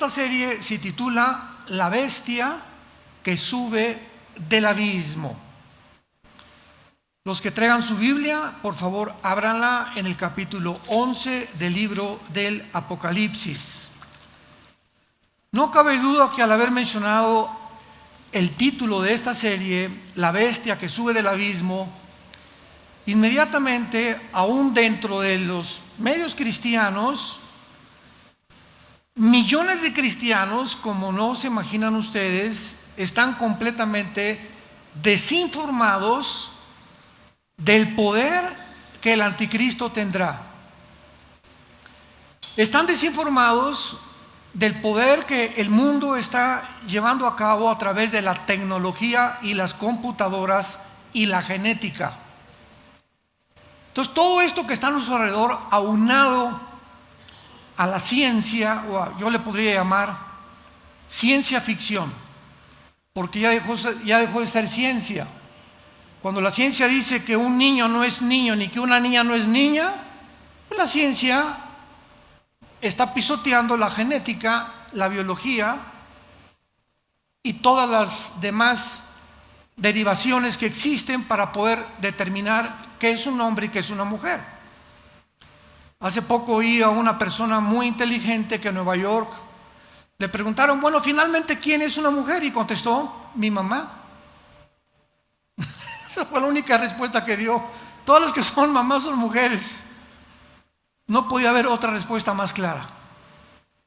esta serie se titula La bestia que sube del abismo. Los que traigan su Biblia, por favor, ábranla en el capítulo 11 del libro del Apocalipsis. No cabe duda que al haber mencionado el título de esta serie, La bestia que sube del abismo, inmediatamente, aún dentro de los medios cristianos, millones de cristianos, como no se imaginan ustedes, están completamente desinformados del poder que el anticristo tendrá. Están desinformados del poder que el mundo está llevando a cabo a través de la tecnología y las computadoras y la genética. Entonces, todo esto que está a nuestro alrededor, aunado a la ciencia, yo le podría llamar ciencia ficción, porque ya dejó de ser ciencia. Cuando la ciencia dice que un niño no es niño ni que una niña no es niña, pues la ciencia está pisoteando la genética, la biología y todas las demás derivaciones que existen para poder determinar qué es un hombre y qué es una mujer. Hace poco oí a una persona muy inteligente que en Nueva York le preguntaron, bueno, finalmente, ¿quién es una mujer? Y contestó, mi mamá. Esa fue la única respuesta que dio. Todas las que son mamás son mujeres. No podía haber otra respuesta más clara.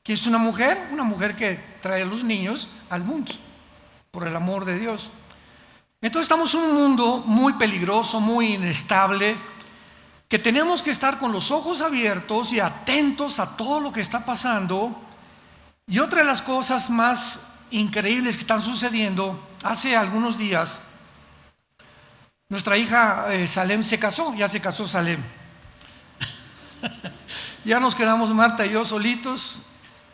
¿Quién es una mujer? Una mujer que trae a los niños al mundo, por el amor de Dios. Entonces estamos en un mundo muy peligroso, muy inestable, que tenemos que estar con los ojos abiertos y atentos a todo lo que está pasando. Y otra de las cosas más increíbles que están sucediendo, hace algunos días, nuestra hija Salem se casó, ya se casó Salem. Ya nos quedamos Marta y yo solitos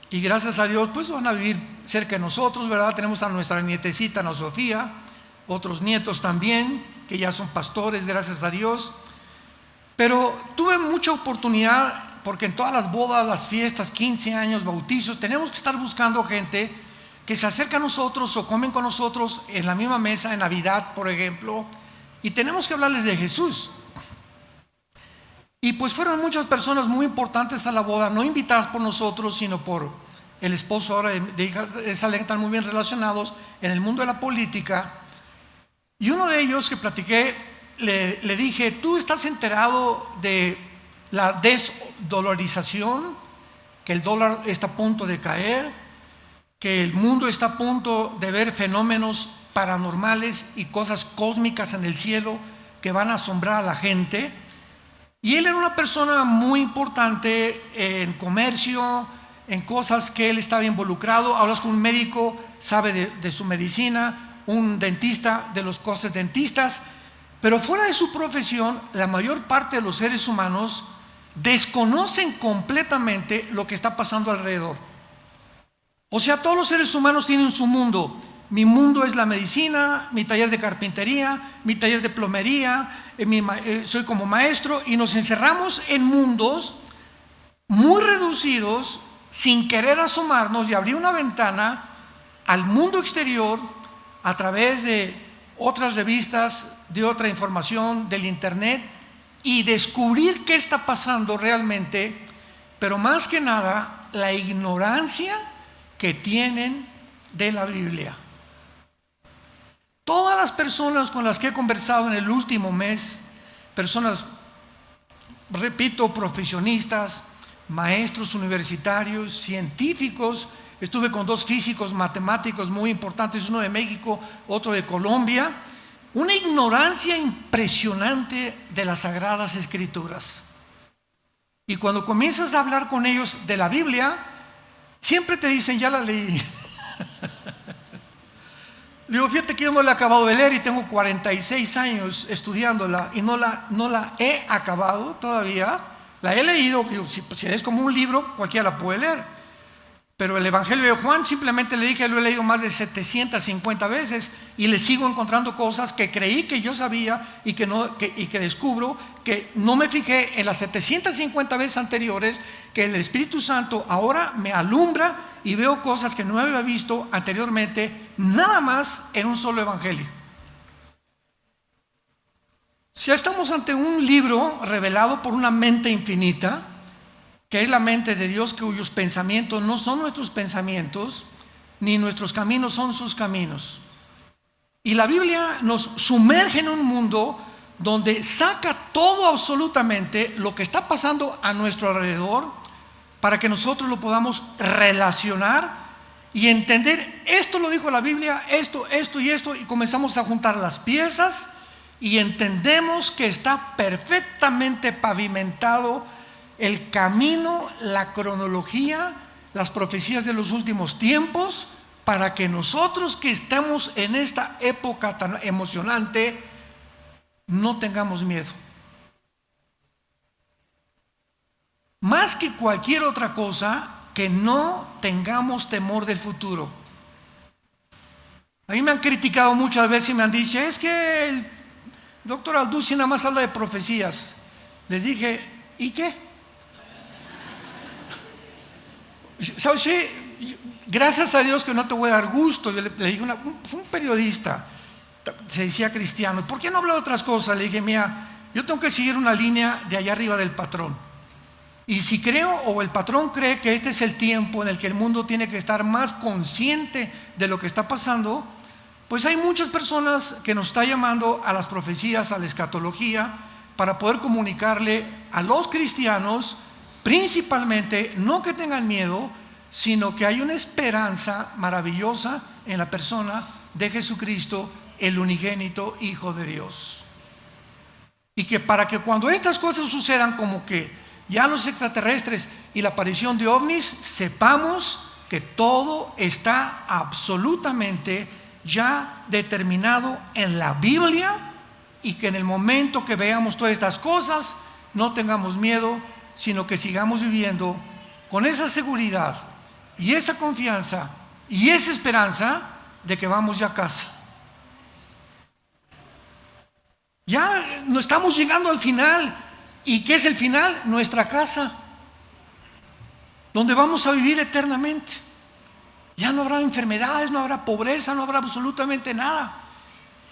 y gracias a Dios pues van a vivir cerca de nosotros, ¿verdad? Tenemos a nuestra nietecita Ana Sofía, otros nietos también, que ya son pastores, gracias a Dios. Pero tuve mucha oportunidad, porque en todas las bodas, las fiestas, 15 años, bautizos, tenemos que estar buscando gente que se acerca a nosotros o comen con nosotros en la misma mesa, en Navidad, por ejemplo, y tenemos que hablarles de Jesús. Y pues fueron muchas personas muy importantes a la boda, no invitadas por nosotros, sino por el esposo ahora de hijas de Salem, están muy bien relacionados en el mundo de la política. Y uno de ellos que platiqué, le dije, ¿tú estás enterado de la desdolarización? Que el dólar está a punto de caer, que el mundo está a punto de ver fenómenos paranormales y cosas cósmicas en el cielo que van a asombrar a la gente. Y él era una persona muy importante en comercio, en cosas que él estaba involucrado. Hablas con un médico, sabe de su medicina, un dentista de los cosas dentistas. Pero fuera de su profesión, la mayor parte de los seres humanos desconocen completamente lo que está pasando alrededor. O sea, todos los seres humanos tienen su mundo. Mi mundo es la medicina, mi taller de carpintería, mi taller de plomería, soy como maestro, y nos encerramos en mundos muy reducidos sin querer asomarnos y abrir una ventana al mundo exterior a través de otras revistas, de otra información, del internet, y descubrir qué está pasando realmente, pero más que nada la ignorancia que tienen de la Biblia. Todas las personas con las que he conversado en el último mes, personas, repito, profesionistas, maestros universitarios, científicos, estuve con dos físicos matemáticos muy importantes, uno de México, otro de Colombia, una ignorancia impresionante de las Sagradas Escrituras. Y cuando comienzas a hablar con ellos de la Biblia, siempre te dicen, ya la leí. Le digo, fíjate que yo no la he acabado de leer y tengo 46 años estudiándola y no la he acabado todavía. La he leído, si es como un libro, cualquiera la puede leer. Pero el Evangelio de Juan simplemente le dije, lo he leído más de 750 veces y le sigo encontrando cosas que creí que yo sabía y que descubro que no me fijé en las 750 veces anteriores, que el Espíritu Santo ahora me alumbra y veo cosas que no había visto anteriormente, nada más en un solo Evangelio. Si estamos ante un libro revelado por una mente infinita, que es la mente de Dios, cuyos pensamientos no son nuestros pensamientos, ni nuestros caminos son sus caminos. Y la Biblia nos sumerge en un mundo donde saca todo absolutamente lo que está pasando a nuestro alrededor para que nosotros lo podamos relacionar y entender, esto lo dijo la Biblia, esto y esto, y comenzamos a juntar las piezas y entendemos que está perfectamente pavimentado el camino, la cronología, las profecías de los últimos tiempos, para que nosotros que estamos en esta época tan emocionante no tengamos miedo. Más que cualquier otra cosa, que no tengamos temor del futuro. A mí me han criticado muchas veces y me han dicho, es que el doctor Alducin nada más habla de profecías. Les dije, ¿y qué? ¿Sabes qué? Gracias a Dios que no te voy a dar gusto. Yo le dije, fue un periodista, se decía cristiano, ¿por qué no habla de otras cosas? Le dije, mira, yo tengo que seguir una línea de allá arriba del patrón. Y si creo, o el patrón cree que este es el tiempo en el que el mundo tiene que estar más consciente de lo que está pasando, pues hay muchas personas que nos están llamando a las profecías, a la escatología, para poder comunicarle a los cristianos, principalmente, no que tengan miedo, sino que hay una esperanza maravillosa en la persona de Jesucristo, el unigénito Hijo de Dios. Y que para que cuando estas cosas sucedan, como que ya los extraterrestres y la aparición de ovnis, sepamos que todo está absolutamente ya determinado en la Biblia, y que en el momento que veamos todas estas cosas no tengamos miedo, sino que sigamos viviendo con esa seguridad y esa confianza y esa esperanza de que vamos ya a casa. Ya no estamos llegando al final. ¿Y qué es el final? Nuestra casa, donde vamos a vivir eternamente. Ya no habrá enfermedades, no habrá pobreza, no habrá absolutamente nada.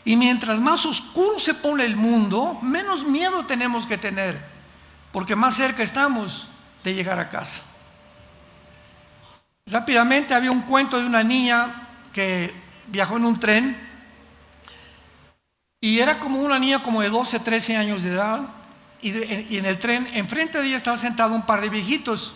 Y mientras más oscuro se pone el mundo, menos miedo tenemos que tener, porque más cerca estamos de llegar a casa. Rápidamente, había un cuento de una niña que viajó en un tren, y era como una niña como de 12, 13 años de edad. Y en el tren, enfrente de ella estaba sentado un par de viejitos.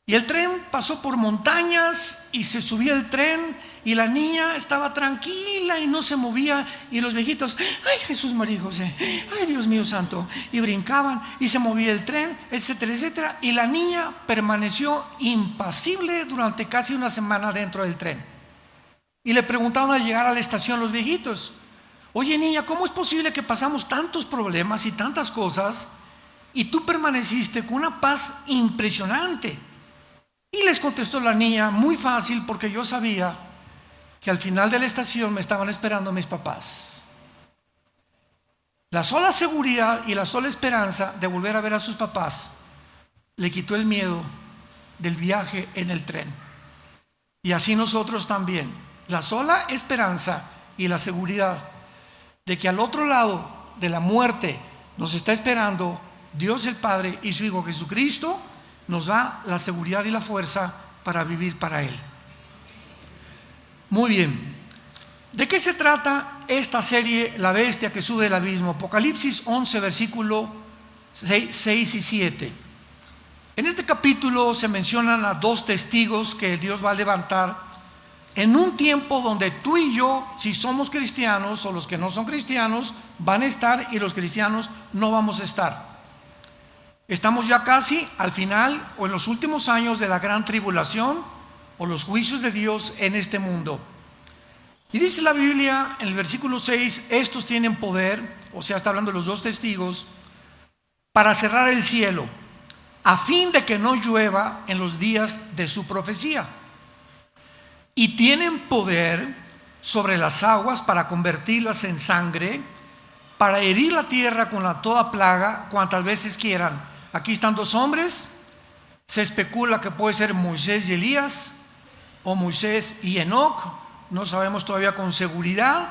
Y el tren pasó por montañas y se subía el tren y la niña estaba tranquila y no se movía. Y los viejitos, ay Jesús, María y José, ay Dios mío santo. Y brincaban y se movía el tren, etcétera, etcétera. Y la niña permaneció impasible durante casi una semana dentro del tren. Y le preguntaron al llegar a la estación los viejitos, oye niña, ¿cómo es posible que pasamos tantos problemas y tantas cosas y tú permaneciste con una paz impresionante? Y les contestó la niña, muy fácil, porque yo sabía que al final de la estación me estaban esperando mis papás. La sola seguridad y la sola esperanza de volver a ver a sus papás le quitó el miedo del viaje en el tren. Y así nosotros también, la sola esperanza y la seguridad de que al otro lado de la muerte nos está esperando Dios el Padre y su Hijo Jesucristo, nos da la seguridad y la fuerza para vivir para Él. Muy bien, ¿de qué se trata esta serie La Bestia que sube del abismo? Apocalipsis 11, versículo 6 y 7. En este capítulo se mencionan a dos testigos que Dios va a levantar en un tiempo donde tú y yo, si somos cristianos o los que no son cristianos, van a estar y los cristianos no vamos a estar. Estamos ya casi al final o en los últimos años de la gran tribulación o los juicios de Dios en este mundo. Y dice la Biblia en el versículo 6, estos tienen poder, o sea, está hablando de los dos testigos, para cerrar el cielo. a fin de que no llueva en los días de su profecía. Y tienen poder sobre las aguas para convertirlas en sangre, para herir la tierra con toda plaga cuantas veces quieran. Aquí están dos hombres. Se especula que puede ser Moisés y Elías, o Moisés y Enoc. No sabemos todavía con seguridad,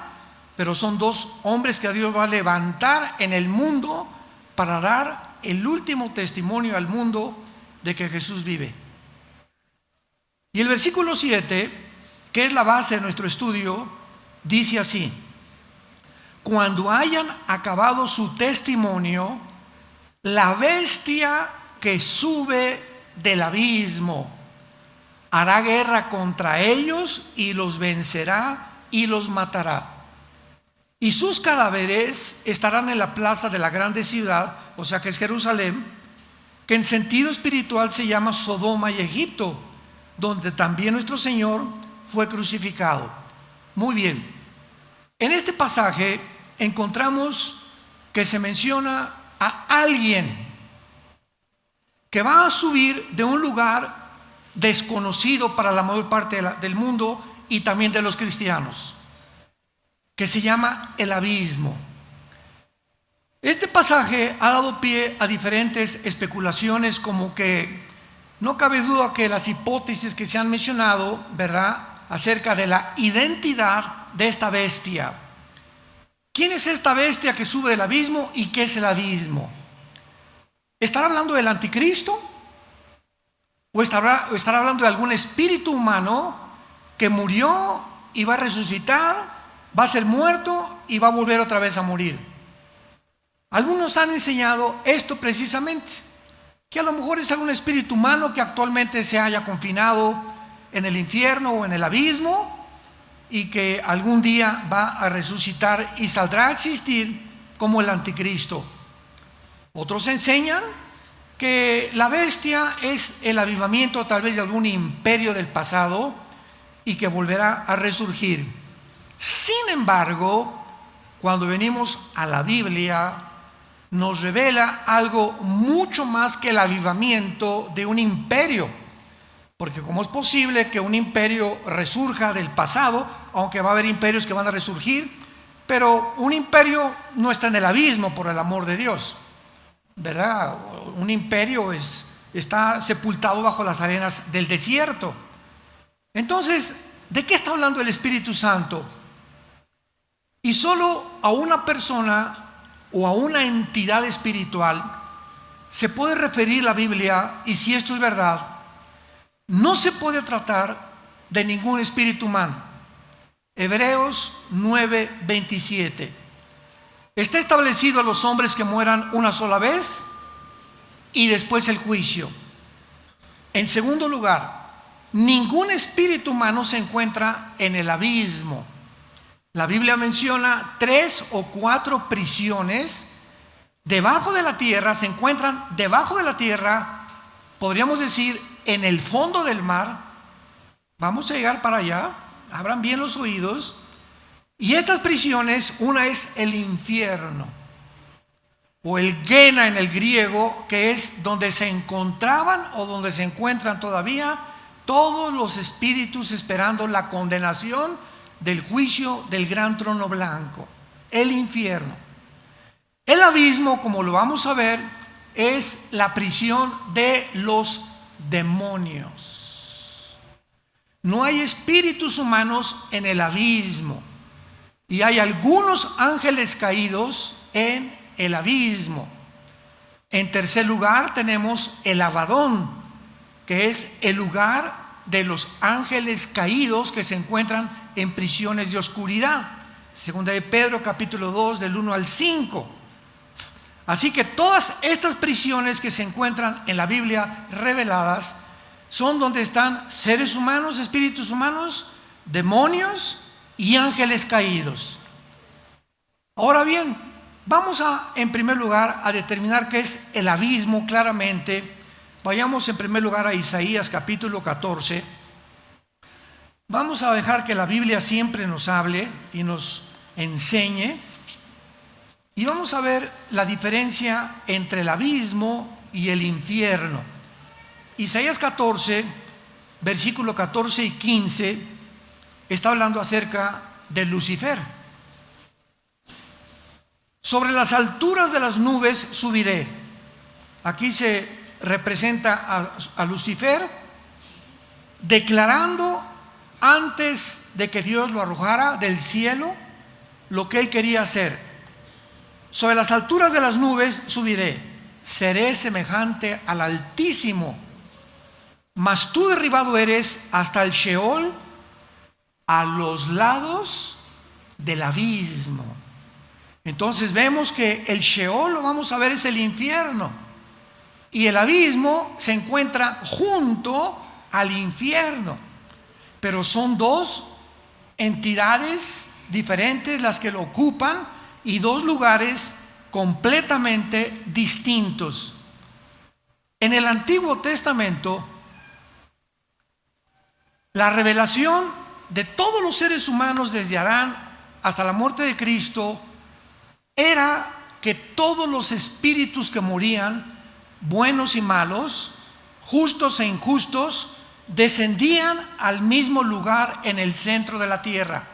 pero son dos hombres que Dios va a levantar en el mundo para dar el último testimonio al mundo de que Jesús vive. Y el versículo 7, que es la base de nuestro estudio, dice así: cuando hayan acabado su testimonio, la bestia que sube del abismo hará guerra contra ellos y los vencerá y los matará. Y sus cadáveres estarán en la plaza de la grande ciudad, o sea que es Jerusalén, que en sentido espiritual se llama Sodoma y Egipto, donde también nuestro Señor fue crucificado. Muy bien, en este pasaje encontramos que se menciona a alguien que va a subir de un lugar desconocido para la mayor parte del mundo y también de los cristianos, que se llama el abismo. Este pasaje ha dado pie a diferentes especulaciones, como que no cabe duda que las hipótesis que se han mencionado, ¿verdad?, acerca de la identidad de esta bestia. ¿Quién es esta bestia que sube del abismo y qué es el abismo? ¿Estará hablando del anticristo? ¿O estará hablando de algún espíritu humano que murió y va a resucitar, va a ser muerto y va a volver otra vez a morir? Algunos han enseñado esto precisamente, que a lo mejor es algún espíritu humano que actualmente se haya confinado en el infierno o en el abismo y que algún día va a resucitar y saldrá a existir como el anticristo. Otros enseñan que la bestia es el avivamiento tal vez de algún imperio del pasado y que volverá a resurgir. Sin embargo, cuando venimos a la Biblia, nos revela algo mucho más que el avivamiento de un imperio. Porque ¿cómo es posible que un imperio resurja del pasado? Aunque va a haber imperios que van a resurgir, pero un imperio no está en el abismo, por el amor de Dios, ¿verdad? Un imperio está sepultado bajo las arenas del desierto. Entonces, ¿de qué está hablando el Espíritu Santo? Y solo a una persona o a una entidad espiritual se puede referir la Biblia, y si esto es verdad, no se puede tratar de ningún espíritu humano. Hebreos 9:27. Está establecido a los hombres que mueran una sola vez y después el juicio. En segundo lugar, ningún espíritu humano se encuentra en el abismo. La Biblia menciona 3 o 4 prisiones debajo de la tierra, se encuentran debajo de la tierra, podríamos decir en el fondo del mar. Vamos a llegar para allá, abran bien los oídos. Y estas prisiones, una es el infierno, o el Gena en el griego, que es donde se encontraban o donde se encuentran todavía todos los espíritus esperando la condenación del juicio del gran trono blanco, el infierno. El abismo, como lo vamos a ver, es la prisión de los demonios. No hay espíritus humanos en el abismo. Y hay algunos ángeles caídos en el abismo. En tercer lugar tenemos el Abadón, que es el lugar de los ángeles caídos que se encuentran en prisiones de oscuridad. Segunda de Pedro capítulo 2 del 1 al 5. Así que todas estas prisiones que se encuentran en la Biblia reveladas son donde están seres humanos, espíritus humanos, demonios y ángeles caídos. Ahora bien, vamos en primer lugar a determinar qué es el abismo claramente. Vayamos en primer lugar a Isaías capítulo 14. Vamos a dejar que la Biblia siempre nos hable y nos enseñe. Y vamos a ver la diferencia entre el abismo y el infierno. Isaías 14, versículo 14 y 15, está hablando acerca de Lucifer. Sobre las alturas de las nubes subiré. Aquí se representa a Lucifer declarando antes de que Dios lo arrojara del cielo lo que él quería hacer. Sobre las alturas de las nubes subiré, seré semejante al Altísimo, mas tú derribado eres hasta el Sheol, a los lados del abismo. Entonces vemos que el Sheol, lo vamos a ver, es el infierno, y el abismo se encuentra junto al infierno, pero son dos entidades diferentes las que lo ocupan y dos lugares completamente distintos. En el Antiguo Testamento, la revelación de todos los seres humanos desde Adán hasta la muerte de Cristo era que todos los espíritus que morían, buenos y malos, justos e injustos, descendían al mismo lugar en el centro de la tierra.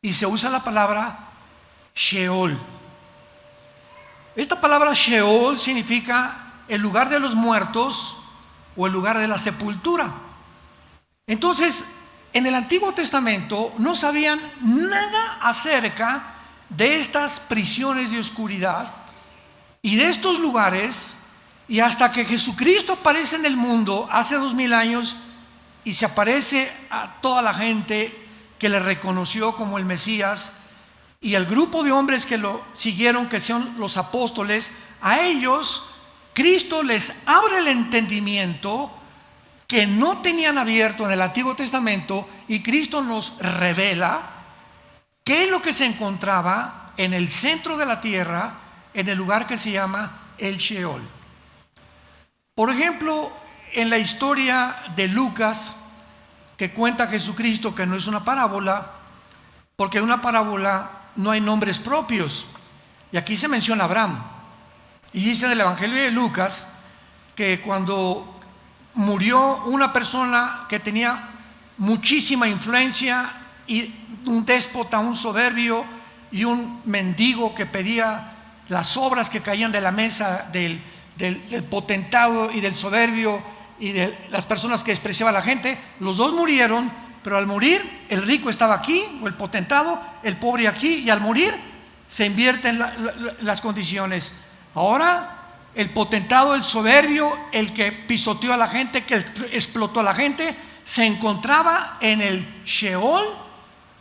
Y se usa la palabra Sheol. Esta palabra Sheol significa el lugar de los muertos o el lugar de la sepultura. Entonces, en el Antiguo Testamento no sabían nada acerca de estas prisiones de oscuridad y de estos lugares, y hasta que Jesucristo aparece en el mundo hace 2000 años y se aparece a toda la gente que le reconoció como el Mesías, y el grupo de hombres que lo siguieron, que son los apóstoles, a ellos Cristo les abre el entendimiento que no tenían abierto en el Antiguo Testamento, y Cristo nos revela qué es lo que se encontraba en el centro de la tierra, en el lugar que se llama el Sheol. Por ejemplo, en la historia de Lucas, que cuenta Jesucristo, que no es una parábola, porque en una parábola no hay nombres propios, y aquí se menciona Abraham, y dice en el Evangelio de Lucas que cuando murió una persona que tenía muchísima influencia, y un déspota, un soberbio y un mendigo que pedía las obras que caían de la mesa del potentado y del soberbio y de las personas que despreciaba a la gente, los dos murieron, pero al morir el rico estaba aquí, o el potentado, el pobre aquí, y al morir se invierten las condiciones. Ahora el potentado, el soberbio, el que pisoteó a la gente, que explotó a la gente, se encontraba en el Sheol,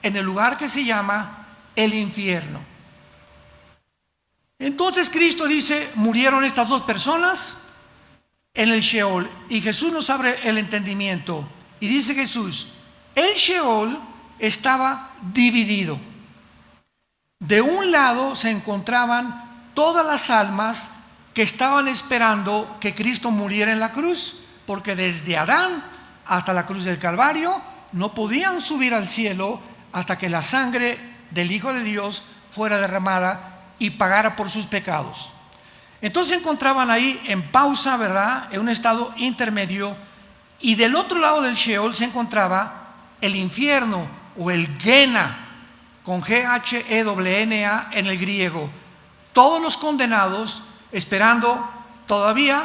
en el lugar que se llama el infierno. Entonces Cristo dice, murieron estas dos personas en el Sheol, y Jesús nos abre el entendimiento, y dice Jesús, el Sheol estaba dividido. De un lado se encontraban todas las almas que estaban esperando que Cristo muriera en la cruz, porque desde Adán hasta la cruz del Calvario no podían subir al cielo hasta que la sangre del Hijo de Dios fuera derramada y pagara por sus pecados. Entonces se encontraban ahí en pausa, ¿verdad?, en un estado intermedio, y del otro lado del Sheol se encontraba el infierno, o el Gehenna, con G-H-E-N-A en el griego. Todos los condenados esperando todavía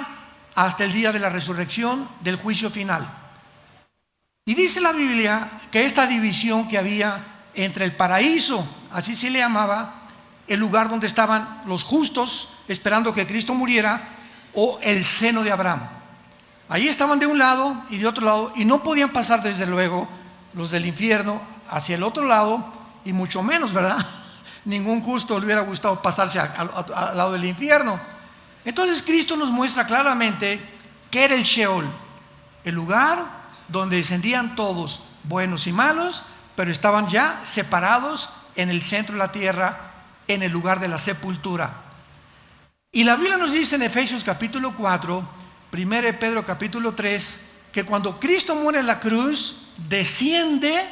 hasta el día de la resurrección, del juicio final. Y dice la Biblia que esta división que había entre el paraíso, así se le llamaba, el lugar donde estaban los justos esperando que Cristo muriera, o el seno de Abraham. Allí estaban de un lado y de otro lado, y no podían pasar desde luego los del infierno hacia el otro lado, y mucho menos, ¿verdad? Ningún justo le hubiera gustado pasarse al lado del infierno. Entonces Cristo nos muestra claramente que era el Sheol, el lugar donde descendían todos, buenos y malos, pero estaban ya separados en el centro de la tierra, en el lugar de la sepultura. Y la Biblia nos dice en Efesios capítulo 4, 1 Pedro capítulo 3, que cuando Cristo muere en la cruz, desciende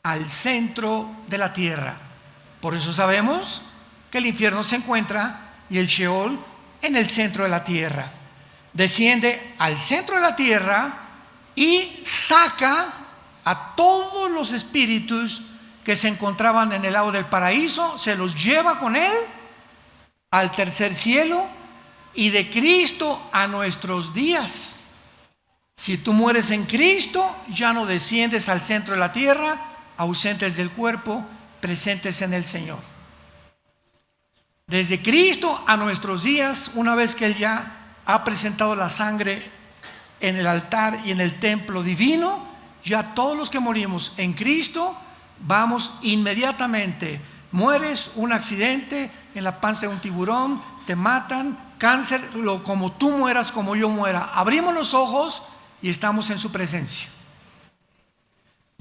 al centro de la tierra. Por eso sabemos que el infierno se encuentra, y el Sheol, en el centro de la tierra. desciende al centro de la tierra y saca a todos los espíritus que se encontraban en el lado del paraíso, se los lleva con él al tercer cielo, y de Cristo a nuestros días. Si tú mueres en Cristo, ya no desciendes al centro de la tierra, ausentes del cuerpo, presentes en el Señor. Desde Cristo a nuestros días, una vez que Él ya ha presentado la sangre en el altar y en el templo divino, ya todos los que morimos en Cristo, vamos inmediatamente. Mueres, un accidente, en la panza de un tiburón, te matan, cáncer, como tú mueras, como yo muera. Abrimos los ojos y estamos en su presencia.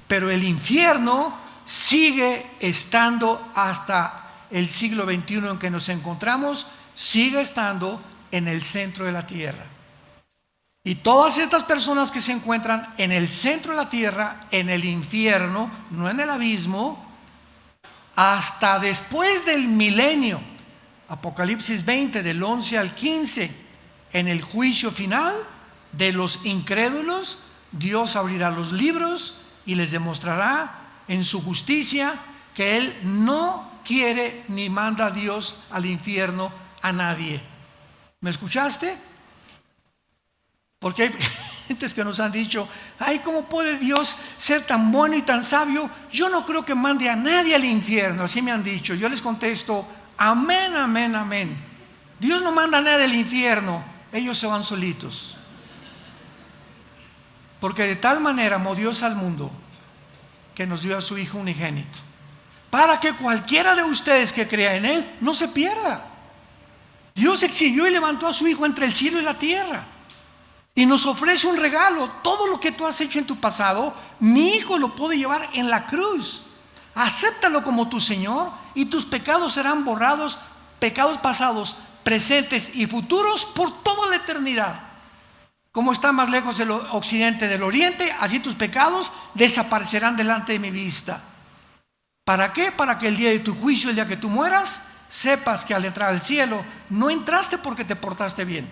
Pero el infierno sigue estando hasta el siglo XXI en que nos encontramos, sigue estando en el centro de la tierra. Y todas estas personas que se encuentran en el centro de la tierra, en el infierno, no en el abismo, hasta después del milenio, Apocalipsis 20, del 11 al 15, en el juicio final de los incrédulos, Dios abrirá los libros y les demostrará en su justicia que Él no quiere ni manda a Dios al infierno a nadie. ¿Me escuchaste? Porque hay gentes que nos han dicho: ay, ¿cómo puede Dios ser tan bueno y tan sabio? Yo no creo que mande a nadie al infierno. Así me han dicho. Yo les contesto: amén, amén, amén. Dios no manda a nadie al infierno. Ellos se van solitos. Porque de tal manera amó Dios al mundo que nos dio a su Hijo unigénito, para que cualquiera de ustedes que crea en Él no se pierda. Dios exhibió y levantó a su Hijo entre el cielo y la tierra, y nos ofrece un regalo. Todo lo que tú has hecho en tu pasado, mi Hijo lo puede llevar en la cruz. Acéptalo como tu Señor y tus pecados serán borrados, pecados pasados, presentes y futuros, por toda la eternidad. Como está más lejos el occidente del oriente, así tus pecados desaparecerán delante de mi vista. ¿Para qué? Para que el día de tu juicio, el día que tú mueras, sepas que al entrar al cielo no entraste porque te portaste bien,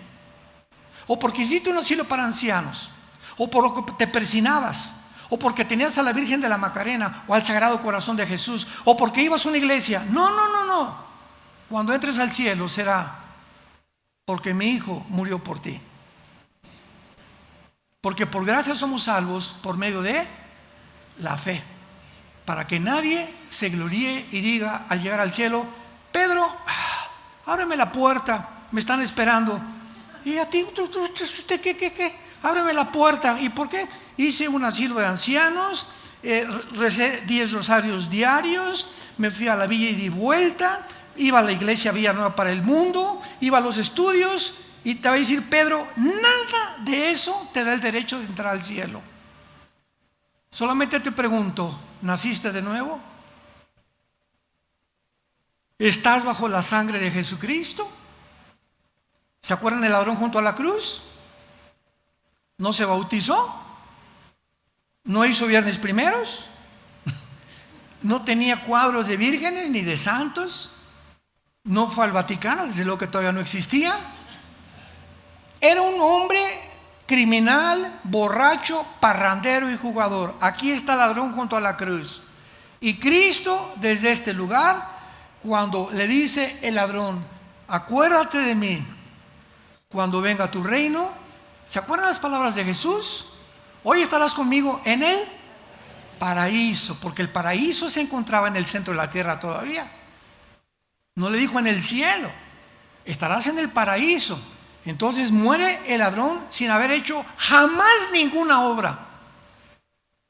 o porque hiciste un asilo para ancianos, o porque te persinabas, o porque tenías a la Virgen de la Macarena o al Sagrado Corazón de Jesús, o porque ibas a una iglesia. No, no, no, no. Cuando entres al cielo será porque mi Hijo murió por ti. Porque por gracia somos salvos por medio de la fe, para que nadie se gloríe y diga al llegar al cielo: Pedro, ábreme la puerta, me están esperando. Y a ti, ¿usted qué? Ábreme la puerta. ¿Y por qué? Hice un asilo de ancianos, recé 10 rosarios diarios, me fui a la villa y di vuelta, iba a la iglesia Villanueva para el Mundo, iba a los estudios. Y te va a decir Pedro: nada de eso te da el derecho de entrar al cielo. Solamente te pregunto: ¿naciste de nuevo? ¿Estás bajo la sangre de Jesucristo? ¿Se acuerdan del ladrón junto a la cruz? ¿No se bautizó? ¿No hizo viernes primeros? ¿No tenía cuadros de vírgenes ni de santos? ¿No fue al Vaticano? Desde luego que todavía no existía. Era un hombre criminal, borracho, parrandero y jugador. Aquí está el ladrón junto a la cruz. Y Cristo, desde este lugar, cuando le dice el ladrón: acuérdate de mí cuando venga tu reino. ¿Se acuerdan las palabras de Jesús? Hoy estarás conmigo en el paraíso, porque el paraíso se encontraba en el centro de la tierra todavía. No le dijo en el cielo, estarás en el paraíso. Entonces muere el ladrón sin haber hecho jamás ninguna obra,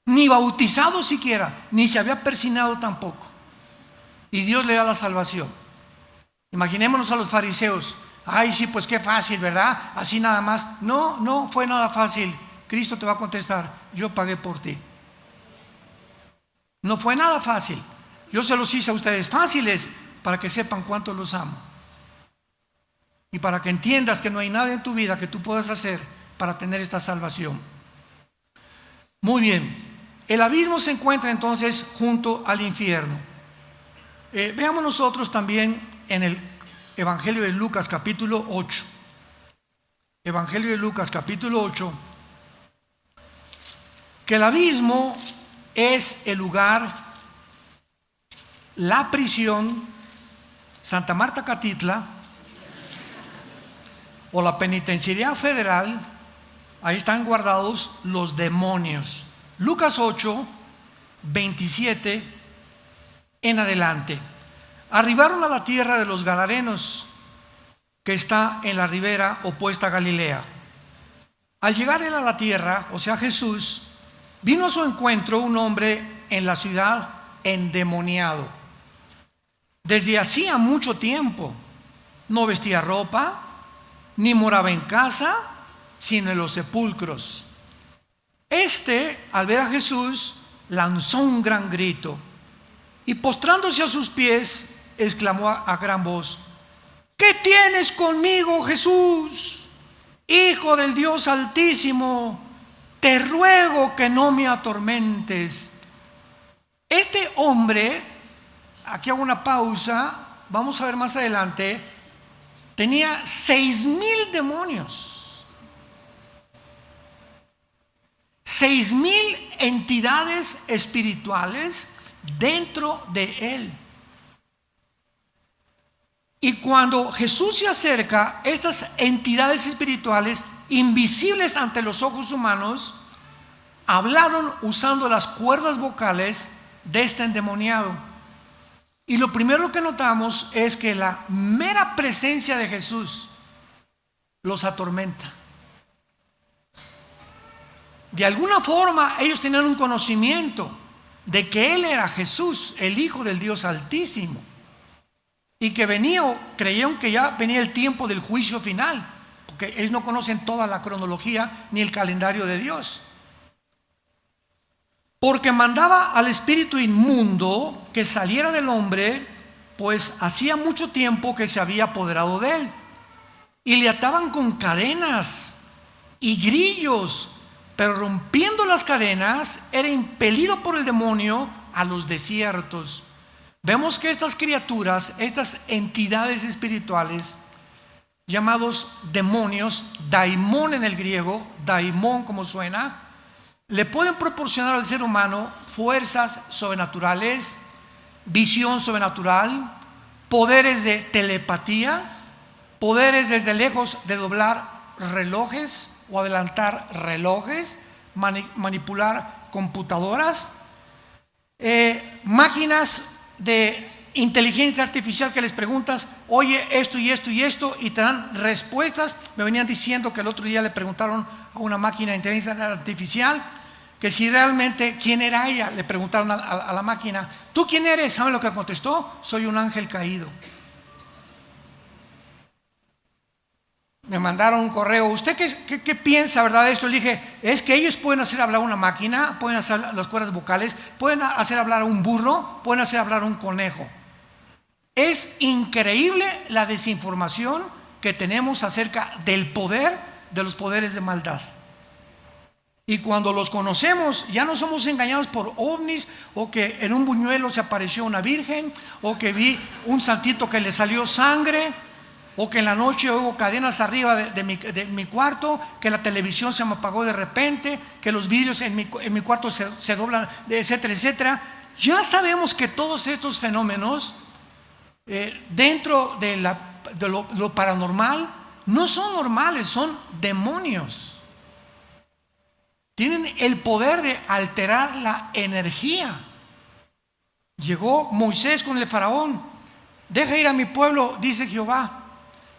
ni bautizado siquiera, ni se había persinado tampoco. Y Dios le da la salvación. Imaginémonos a los fariseos: ay, sí, pues qué fácil, ¿verdad? Así nada más. No, no fue nada fácil. Cristo te va a contestar: yo pagué por ti. No fue nada fácil. Yo se los hice a ustedes fáciles para que sepan cuánto los amo. Y para que entiendas que no hay nada en tu vida que tú puedas hacer para tener esta salvación. Muy bien, el abismo se encuentra entonces junto al infierno. Veamos nosotros también en el Evangelio de Lucas capítulo 8. Evangelio de Lucas, capítulo 8, que el abismo es el lugar, la prisión, Santa Marta Catitla, o la penitenciaría federal. Ahí están guardados los demonios. Lucas 8, 27 en adelante. Arribaron a la tierra de los Gadarenos, que está en la ribera opuesta a Galilea. Al llegar él a la tierra, o sea Jesús, vino a su encuentro un hombre en la ciudad endemoniado. Desde hacía mucho tiempo no vestía ropa, ni moraba en casa, sino en los sepulcros. Al ver a Jesús, lanzó un gran grito y postrándose a sus pies, exclamó a gran voz: ¿qué tienes conmigo, Jesús, Hijo del Dios Altísimo? Te ruego que no me atormentes. Este hombre, aquí hago una pausa, vamos a ver más adelante, tenía 6,000 demonios, 6,000 entidades espirituales dentro de él. Y cuando Jesús se acerca, estas entidades espirituales, invisibles ante los ojos humanos, hablaron usando las cuerdas vocales de este endemoniado. Y lo primero que notamos es que la mera presencia de Jesús los atormenta. De alguna forma ellos tenían un conocimiento de que Él era Jesús, el Hijo del Dios Altísimo, y que creyeron que ya venía el tiempo del juicio final, porque ellos no conocen toda la cronología ni el calendario de Dios. Porque mandaba al espíritu inmundo que saliera del hombre, pues hacía mucho tiempo que se había apoderado de él, y le ataban con cadenas y grillos, pero rompiendo las cadenas era impelido por el demonio a los desiertos. Vemos que estas criaturas, estas entidades espirituales, llamados demonios, daimón en el griego, daimón como suena, le pueden proporcionar al ser humano fuerzas sobrenaturales, visión sobrenatural, poderes de telepatía, poderes desde lejos de doblar relojes o adelantar relojes, manipular computadoras, máquinas de inteligencia artificial que les preguntas: oye, esto y esto y esto, y te dan respuestas. Me venían diciendo que el otro día le preguntaron a una máquina de inteligencia artificial que si realmente quién era ella. Le preguntaron a la máquina: ¿tú quién eres? ¿Saben lo que contestó? Soy un ángel caído. Me mandaron un correo: ¿usted qué piensa, verdad, de esto? Le dije: es que ellos pueden hacer hablar a una máquina, pueden hacer las cuerdas vocales, pueden hacer hablar a un burro, pueden hacer hablar a un conejo. Es increíble la desinformación que tenemos acerca del poder de los poderes de maldad. Y cuando los conocemos, ya no somos engañados por ovnis, o que en un buñuelo se apareció una virgen, o que vi un santito que le salió sangre, o que en la noche hubo cadenas arriba de mi cuarto, que la televisión se me apagó de repente, que los vidrios en mi cuarto se doblan, etcétera, etcétera. Ya sabemos que todos estos fenómenos dentro de lo paranormal no son normales, son demonios. Tienen el poder de alterar la energía. Llegó Moisés con el faraón: deja ir a mi pueblo, dice Jehová.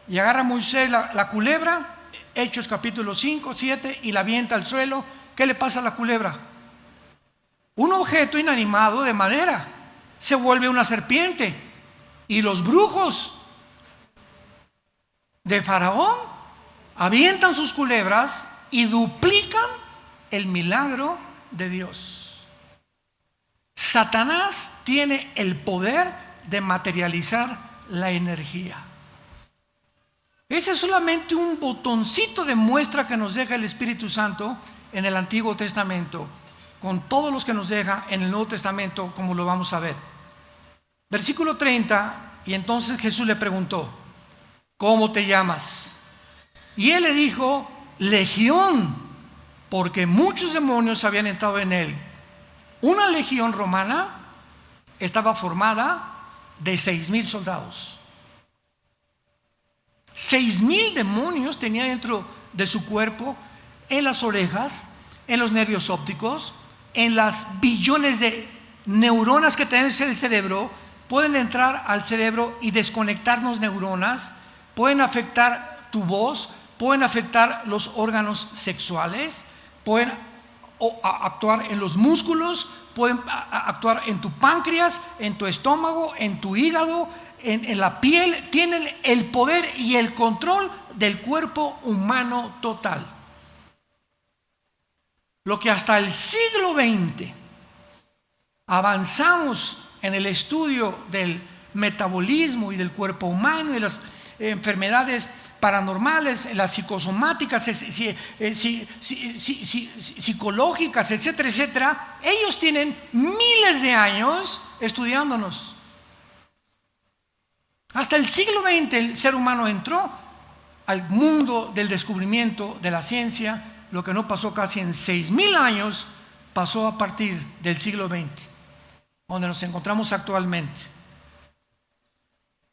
Y agarra a Moisés la culebra, Hechos capítulo 5, 7, y la avienta al suelo. ¿Qué le pasa a la culebra? Un objeto inanimado de madera se vuelve una serpiente. Y los brujos de Faraón avientan sus culebras y duplican el milagro de Dios. Satanás tiene el poder de materializar la energía. Ese es solamente un botoncito de muestra que nos deja el Espíritu Santo en el Antiguo Testamento, con todos los que nos deja en el Nuevo Testamento, como lo vamos a ver. Versículo 30, y entonces Jesús le preguntó: ¿cómo te llamas? Y él le dijo legión, porque muchos demonios habían entrado en él. Una legión romana estaba formada de 6,000 soldados. 6,000 demonios tenía dentro de su cuerpo, en las orejas, en los nervios ópticos, en las billones de neuronas que tenemos en el cerebro. Pueden entrar al cerebro y desconectarnos neuronas, pueden afectar tu voz, pueden afectar los órganos sexuales, pueden actuar en los músculos, pueden actuar en tu páncreas, en tu estómago, en tu hígado, en la piel. Tienen el poder y el control del cuerpo humano total. Lo que hasta el siglo XX avanzamos en el estudio del metabolismo y del cuerpo humano y las enfermedades paranormales, las psicosomáticas, psicológicas, etcétera, etcétera. Ellos tienen miles de años estudiándonos. Hasta el siglo XX el ser humano entró al mundo del descubrimiento de la ciencia. Lo que no pasó casi en 6,000 años, pasó a partir del siglo XX, donde nos encontramos actualmente.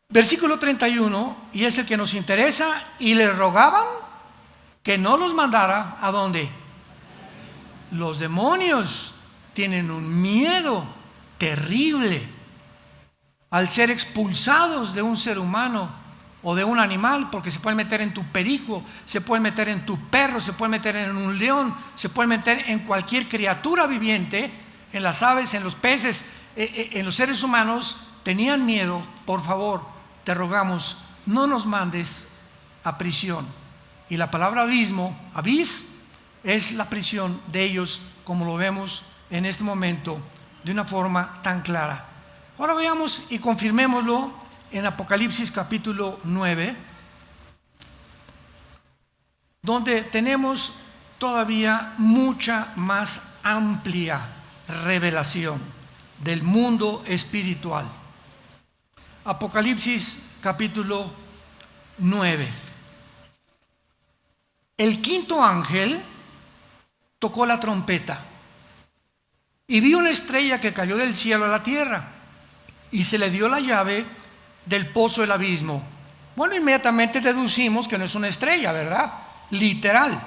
Versículo 31, y es el que nos interesa: y le rogaban que no los mandara. ¿A dónde? Los demonios tienen un miedo terrible al ser expulsados de un ser humano o de un animal, porque se pueden meter en tu perico, se pueden meter en tu perro, se pueden meter en un león, se pueden meter en cualquier criatura viviente, en las aves, en los peces, en los seres humanos. Tenían miedo. Por favor, te rogamos, no nos mandes a prisión. Y la palabra abismo, abis, es la prisión de ellos, como lo vemos en este momento de una forma tan clara. Ahora veamos y confirmémoslo en Apocalipsis capítulo 9, donde tenemos todavía mucha más amplia revelación del mundo espiritual. Apocalipsis capítulo 9. El quinto ángel tocó la trompeta y vi una estrella que cayó del cielo a la tierra, y se le dio la llave del pozo del abismo. Bueno, inmediatamente deducimos que no es una estrella, ¿verdad? Literal.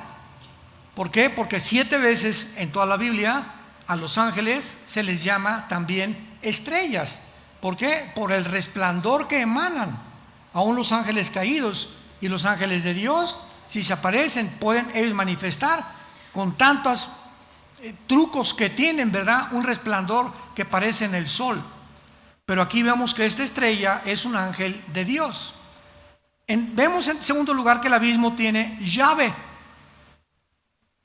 ¿Por qué? Porque 7 veces en toda la Biblia a los ángeles se les llama también estrellas. ¿Por qué? Por el resplandor que emanan. Aún los ángeles caídos y los ángeles de Dios, si se aparecen, pueden ellos manifestar con tantos trucos que tienen, ¿verdad? Un resplandor que parece en el sol. Pero aquí vemos que esta estrella es un ángel de Dios. Vemos en segundo lugar que el abismo tiene llave.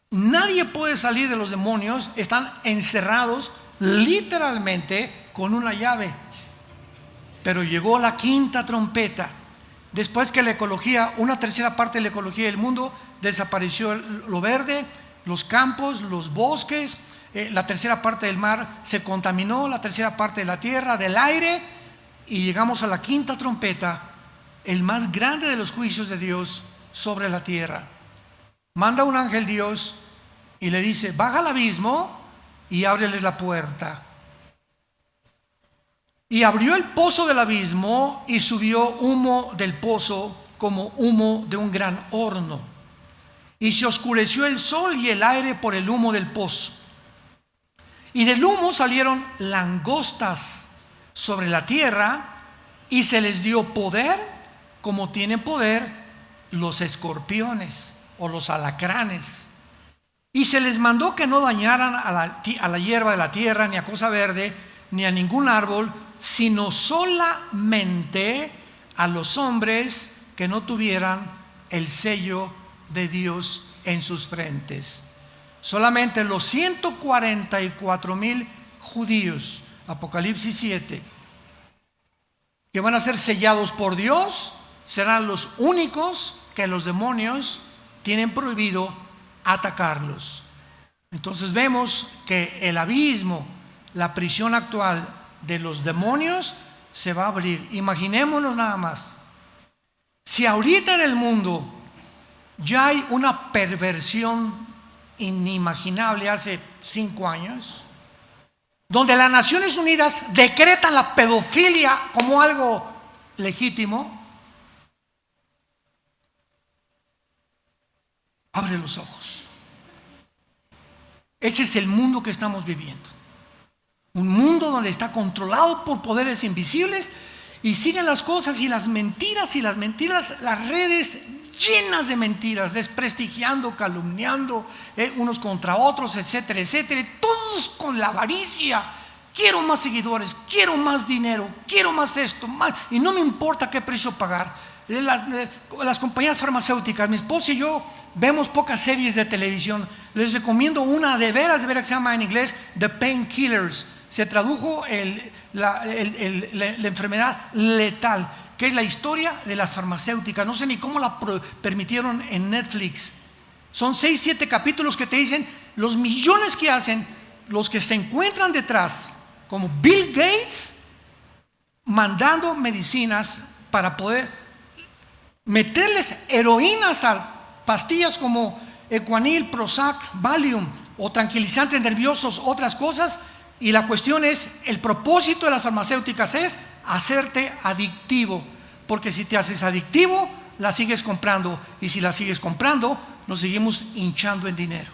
Nadie puede salir de los demonios, están encerrados literalmente con una llave. Pero llegó la quinta trompeta, después que la ecología, una tercera parte de la ecología del mundo, desapareció lo verde, los campos, los bosques, la tercera parte del mar se contaminó, la tercera parte de la tierra, del aire, y llegamos a la quinta trompeta, el más grande de los juicios de Dios sobre la tierra. Manda un ángel Dios y le dice: baja al abismo y ábreles la puerta. Y abrió el pozo del abismo y subió humo del pozo como humo de un gran horno. Y se oscureció el sol y el aire por el humo del pozo. Y del humo salieron langostas sobre la tierra, y se les dio poder como tienen poder los escorpiones o los alacranes. Y se les mandó que no dañaran a la hierba de la tierra, ni a cosa verde, ni a ningún árbol, sino solamente a los hombres que no tuvieran el sello de Dios en sus frentes. Solamente los 144,000 judíos, Apocalipsis 7, que van a ser sellados por Dios, serán los únicos que los demonios tienen prohibido atacarlos. Entonces vemos que el abismo, la prisión actual de los demonios, se va a abrir. Imaginémonos nada más, si ahorita en el mundo Ya hay una perversión inimaginable hace 5 años, donde las Naciones Unidas decretan la pedofilia como algo legítimo. Abre los ojos. Ese es el mundo que estamos viviendo. Un mundo donde está controlado por poderes invisibles y siguen las cosas y las mentiras, las redes llenas de mentiras, desprestigiando, calumniando unos contra otros, etcétera, etcétera. Todos con la avaricia. Quiero más seguidores, quiero más dinero, quiero más esto, más, y no me importa qué precio pagar. Las compañías farmacéuticas, mi esposa y yo vemos pocas series de televisión. Les recomiendo una de veras que se llama en inglés The Painkillers. Se tradujo la enfermedad letal, que es la historia de las farmacéuticas. No sé ni cómo la permitieron en Netflix. Son 6, 7 capítulos que te dicen los millones que hacen los que se encuentran detrás, como Bill Gates, mandando medicinas para poder meterles heroínas a pastillas como Equanil, Prozac, Valium o tranquilizantes nerviosos, otras cosas. Y la cuestión es, el propósito de las farmacéuticas es hacerte adictivo, porque si te haces adictivo, la sigues comprando, y si la sigues comprando, nos seguimos hinchando en dinero.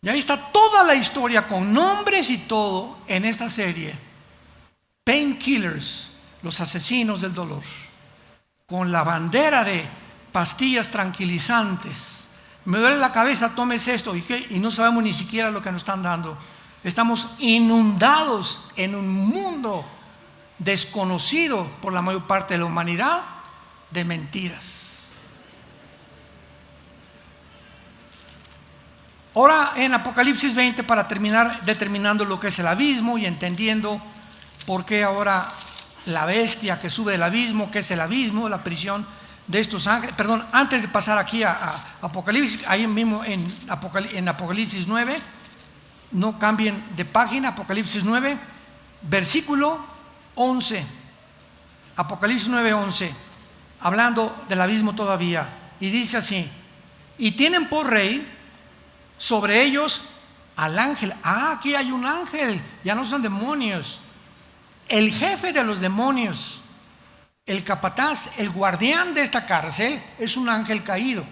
Y ahí está toda la historia con nombres y todo en esta serie. Painkillers, los asesinos del dolor, con la bandera de pastillas tranquilizantes. Me duele la cabeza, tómese esto, y no sabemos ni siquiera lo que nos están dando. Estamos inundados en un mundo desconocido por la mayor parte de la humanidad de mentiras. Ahora en Apocalipsis 20, para terminar determinando lo que es el abismo y entendiendo por qué ahora la bestia que sube del abismo, que es el abismo, la prisión de estos ángeles. Perdón, antes de pasar aquí a Apocalipsis, ahí mismo en Apocalipsis 9, no cambien de página, Apocalipsis 9, versículo 11. Apocalipsis 9, 11, hablando del abismo todavía, y dice así: y tienen por rey sobre ellos al ángel. Aquí hay un ángel, ya no son demonios. El jefe de los demonios, el capataz, el guardián de esta cárcel, es un ángel caído.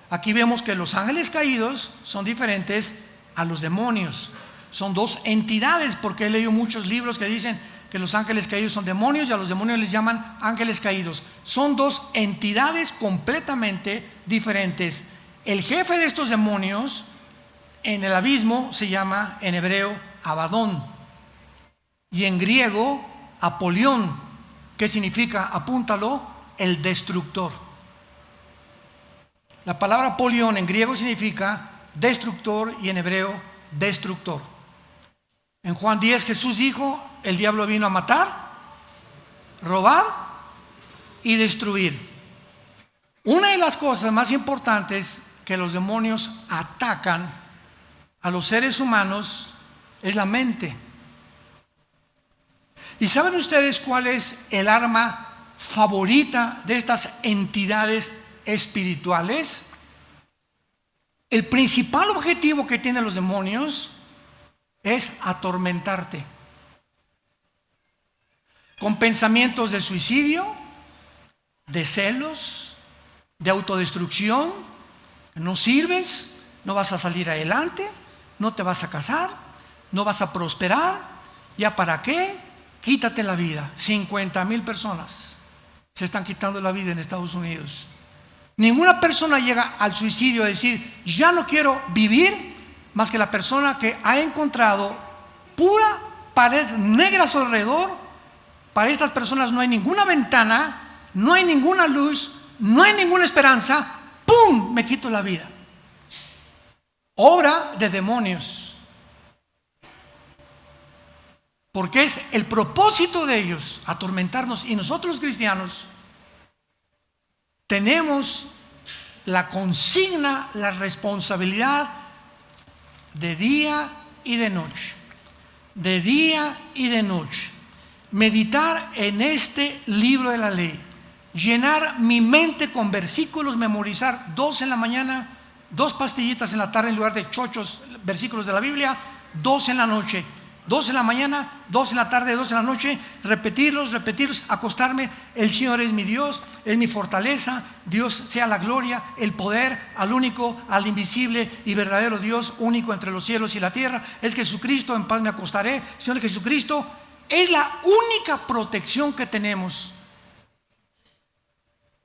Aquí vemos que los ángeles caídos son diferentes a los demonios. Son dos entidades, porque he leído muchos libros que dicen que los ángeles caídos son demonios y a los demonios les llaman ángeles caídos. Son dos entidades completamente diferentes. El jefe de estos demonios en el abismo se llama en hebreo Abadón y en griego Apolión, que significa, apúntalo, el destructor. La palabra Apolión en griego significa destructor y en hebreo destructor. En Juan 10 Jesús dijo: el diablo vino a matar, robar y destruir. Una de las cosas más importantes que los demonios atacan a los seres humanos es la mente. ¿Y saben ustedes cuál es el arma favorita de estas entidades espirituales? El principal objetivo que tienen los demonios es atormentarte con pensamientos de suicidio, de celos, de autodestrucción. No sirves, no vas a salir adelante, no te vas a casar, no vas a prosperar. ¿Ya para qué? Quítate la vida. 50,000 personas se están quitando la vida en Estados Unidos. Ninguna persona llega al suicidio a decir: ya no quiero vivir, más que la persona que ha encontrado pura pared negra a su alrededor. Para estas personas no hay ninguna ventana, no hay ninguna luz, no hay ninguna esperanza. ¡Pum! Me quito la vida. Obra de demonios. Porque es el propósito de ellos atormentarnos, y nosotros los cristianos tenemos la consigna, la responsabilidad de día y de noche, de día y de noche, meditar en este libro de la ley, llenar mi mente con versículos, memorizar 2 en la mañana, 2 pastillitas en la tarde en lugar de chochos versículos de la Biblia, 2 en la noche, 2 en la mañana, 2 en la tarde, 2 en la noche, repetirlos, acostarme. El Señor es mi Dios, es mi fortaleza, Dios sea la gloria, el poder al único, al invisible y verdadero Dios, único entre los cielos y la tierra. Es Jesucristo, en paz me acostaré. Señor Jesucristo es la única protección que tenemos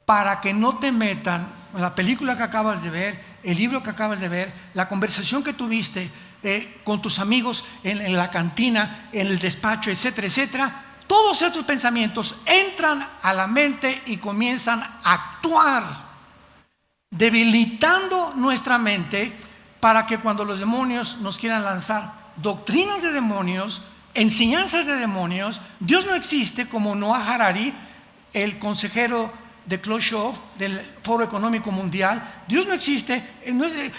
para que no te metan la película que acabas de ver, el libro que acabas de ver, la conversación que tuviste con tus amigos en la cantina, en el despacho, etcétera, etcétera. Todos estos pensamientos entran a la mente y comienzan a actuar, debilitando nuestra mente para que cuando los demonios nos quieran lanzar doctrinas de demonios, enseñanzas de demonios, Dios no existe, como Noah Harari, el consejero de Klaus Schwab, del Foro Económico Mundial. Dios no existe,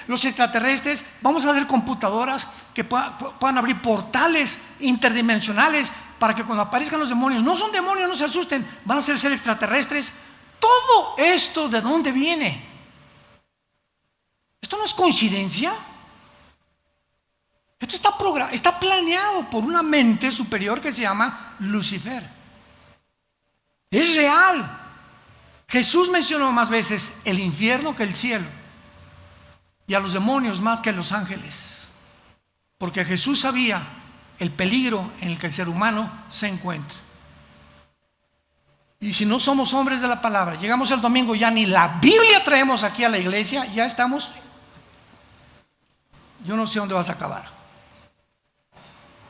los extraterrestres. Vamos a hacer computadoras que puedan abrir portales interdimensionales para que cuando aparezcan los demonios, no son demonios, no se asusten, van a ser extraterrestres. Todo esto, ¿de dónde viene? Esto no es coincidencia. Esto está planeado por una mente superior que se llama Lucifer. Es real. Jesús mencionó más veces el infierno que el cielo, y a los demonios más que a los ángeles, porque Jesús sabía el peligro en el que el ser humano se encuentra. Y si no somos hombres de la palabra, llegamos el domingo, ya ni la Biblia traemos aquí a la iglesia, ya estamos, yo no sé dónde vas a acabar.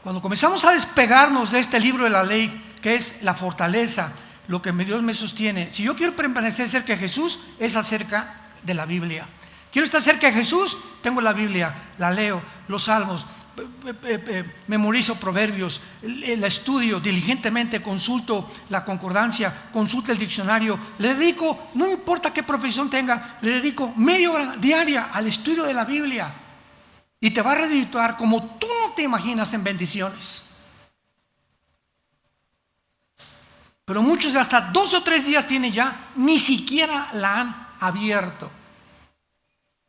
Cuando comenzamos a despegarnos de este libro de la ley, que es la fortaleza, lo que Dios me sostiene. Si yo quiero permanecer cerca de Jesús, es acerca de la Biblia. Quiero estar cerca de Jesús, tengo la Biblia, la leo, los salmos, memorizo proverbios, la estudio diligentemente, consulto la concordancia, consulto el diccionario, le dedico, no importa qué profesión tenga, le dedico media hora diaria al estudio de la Biblia, y te va a redituar como tú no te imaginas en bendiciones. Pero muchos hasta 2 o 3 días tienen ya, ni siquiera la han abierto.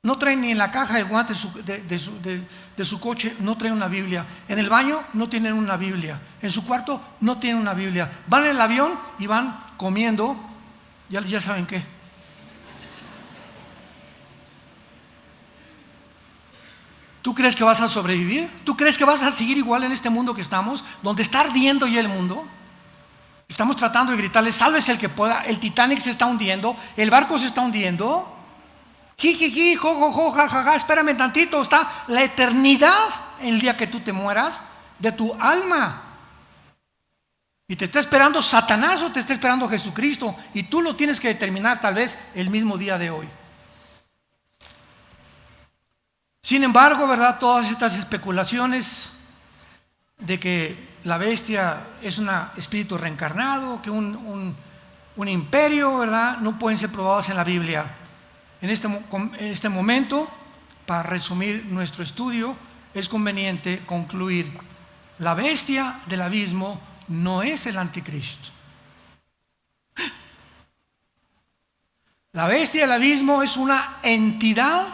No traen ni en la caja de guantes de su coche, no traen una Biblia. En el baño no tienen una Biblia. En su cuarto no tienen una Biblia. Van en el avión y van comiendo, ya saben qué. ¿Tú crees que vas a sobrevivir? ¿Tú crees que vas a seguir igual en este mundo que estamos, donde está ardiendo ya el mundo? Estamos tratando de gritarles, sálvese el que pueda, el Titanic se está hundiendo, el barco se está hundiendo. Jijiji, jojojo, jajaja, espérame tantito, está la eternidad el día que tú te mueras de tu alma. Y te está esperando Satanás o te está esperando Jesucristo, y tú lo tienes que determinar tal vez el mismo día de hoy. Sin embargo, ¿verdad? Todas estas especulaciones de que la bestia es un espíritu reencarnado, que un imperio, ¿verdad?, no pueden ser probados en la Biblia. En este momento, para resumir nuestro estudio, es conveniente concluir: la bestia del abismo no es el anticristo. La bestia del abismo es una entidad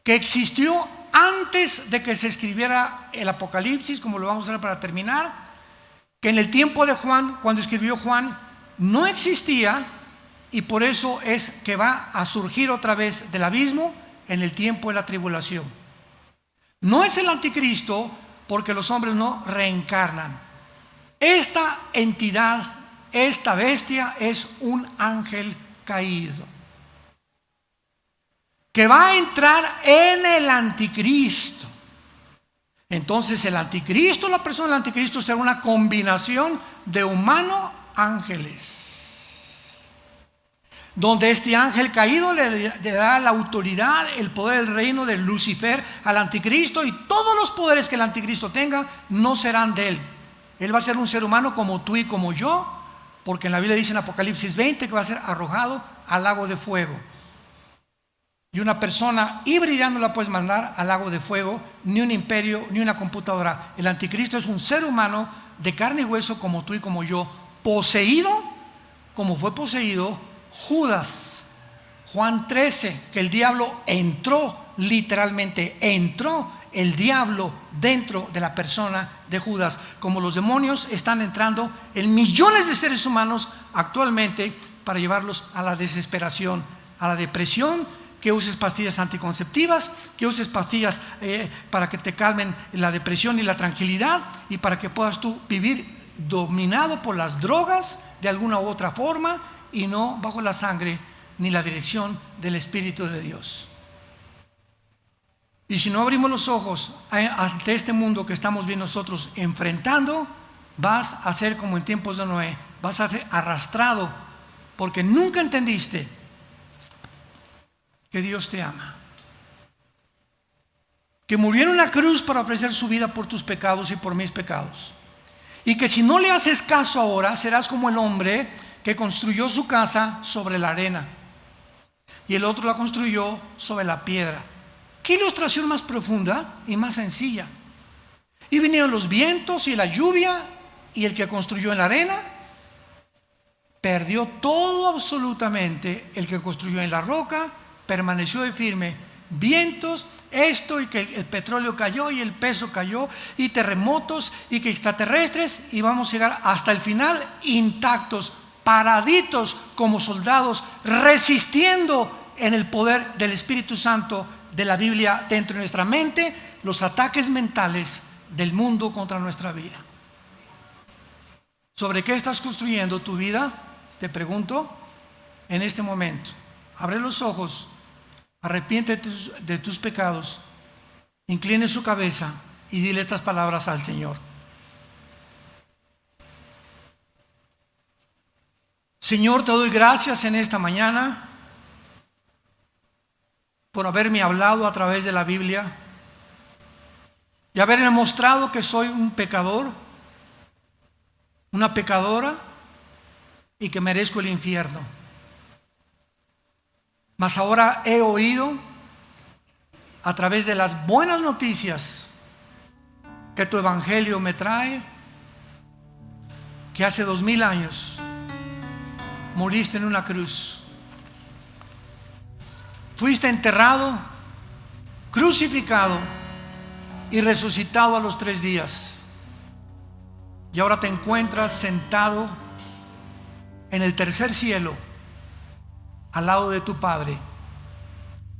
que existió antes de que se escribiera el Apocalipsis, como lo vamos a ver para terminar, que en el tiempo de Juan, cuando escribió Juan, no existía, y por eso es que va a surgir otra vez del abismo en el tiempo de la tribulación. No es el anticristo, porque los hombres no reencarnan. Esta entidad, esta bestia, es un ángel caído, que va a entrar en el anticristo. Entonces el anticristo, la persona del anticristo, será una combinación de humano-ángeles, donde este ángel caído le da la autoridad, el poder del reino de Lucifer al anticristo, y todos los poderes que el anticristo tenga no serán de él. Él va a ser un ser humano como tú y como yo, porque en la Biblia dice en Apocalipsis 20 que va a ser arrojado al lago de fuego. Y una persona híbrida no la puedes mandar al lago de fuego, ni un imperio, ni una computadora. El anticristo es un ser humano de carne y hueso como tú y como yo, poseído como fue poseído Judas. Juan 13, que el diablo entró, literalmente entró el diablo dentro de la persona de Judas, como los demonios están entrando en millones de seres humanos actualmente para llevarlos a la desesperación, a la depresión, que uses pastillas anticonceptivas, que uses pastillas para que te calmen la depresión y la tranquilidad, y para que puedas tú vivir dominado por las drogas de alguna u otra forma y no bajo la sangre ni la dirección del Espíritu de Dios. Y si no abrimos los ojos ante este mundo que estamos bien nosotros enfrentando, vas a ser como en tiempos de Noé, vas a ser arrastrado porque nunca entendiste que Dios te ama, que murió en una cruz para ofrecer su vida por tus pecados y por mis pecados, y que si no le haces caso ahora, serás como el hombre que construyó su casa sobre la arena y el otro la construyó sobre la piedra. ¿Qué ilustración más profunda y más sencilla? Y vinieron los vientos y la lluvia, y el que construyó en la arena perdió todo absolutamente. El que construyó en la roca permaneció de firme. Vientos, esto, y que el petróleo cayó y el peso cayó, y terremotos, y que extraterrestres, y vamos a llegar hasta el final intactos, paraditos como soldados, resistiendo en el poder del Espíritu Santo de la Biblia dentro de nuestra mente, los ataques mentales del mundo contra nuestra vida. ¿Sobre qué estás construyendo tu vida? Te pregunto en este momento. Abre los ojos, arrepiéntete de tus pecados, incline su cabeza y dile estas palabras al Señor. Señor, te doy gracias en esta mañana por haberme hablado a través de la Biblia y haberme mostrado que soy un pecador, una pecadora, y que merezco el infierno. Mas ahora he oído a través de las buenas noticias que tu evangelio me trae, que hace 2000 años moriste en una cruz, fuiste enterrado, crucificado y resucitado a los 3 días, y ahora te encuentras sentado en el tercer cielo al lado de tu Padre,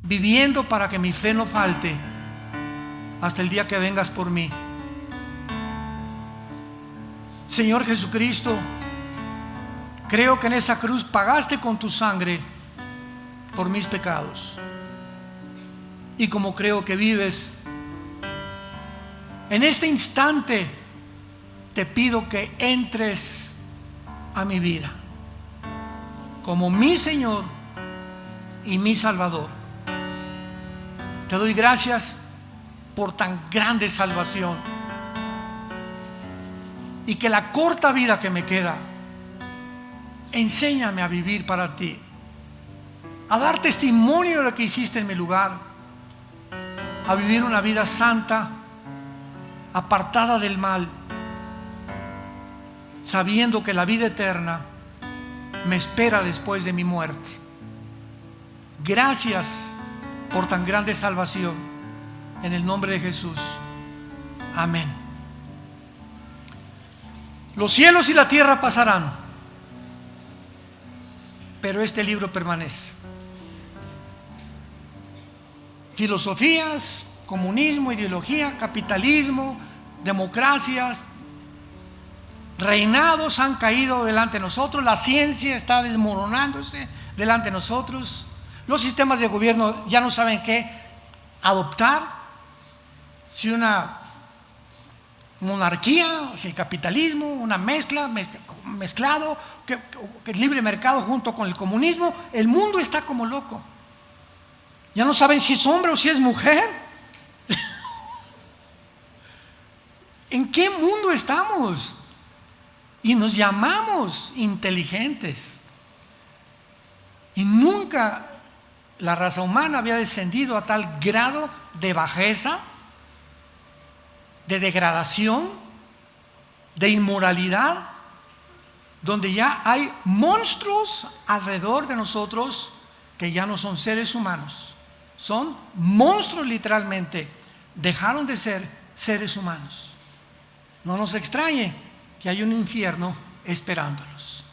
viviendo para que mi fe no falte hasta el día que vengas por mí. Señor Jesucristo, creo que en esa cruz pagaste con tu sangre por mis pecados, y como creo que vives en este instante, te pido que entres a mi vida como mi Señor y mi Salvador. Te doy gracias por tan grande salvación, y que la corta vida que me queda, enséñame a vivir para ti, a dar testimonio de lo que hiciste en mi lugar, a vivir una vida santa, apartada del mal, sabiendo que la vida eterna me espera después de mi muerte. Gracias por tan grande salvación, en el nombre de Jesús. Amén. Los cielos y la tierra pasarán, pero este libro permanece. Filosofías, comunismo, ideología, capitalismo, democracias, reinados han caído delante de nosotros, la ciencia está desmoronándose delante de nosotros, los sistemas de gobierno ya no saben qué adoptar, si una monarquía, si el capitalismo, una mezclado, que el libre mercado junto con el comunismo. El mundo está como loco, ya no saben si es hombre o si es mujer. ¿En qué mundo estamos? Y nos llamamos inteligentes, y nunca la raza humana había descendido a tal grado de bajeza, de degradación, de inmoralidad, donde ya hay monstruos alrededor de nosotros que ya no son seres humanos, son monstruos literalmente, dejaron de ser seres humanos. No nos extrañe que hay un infierno esperándolos.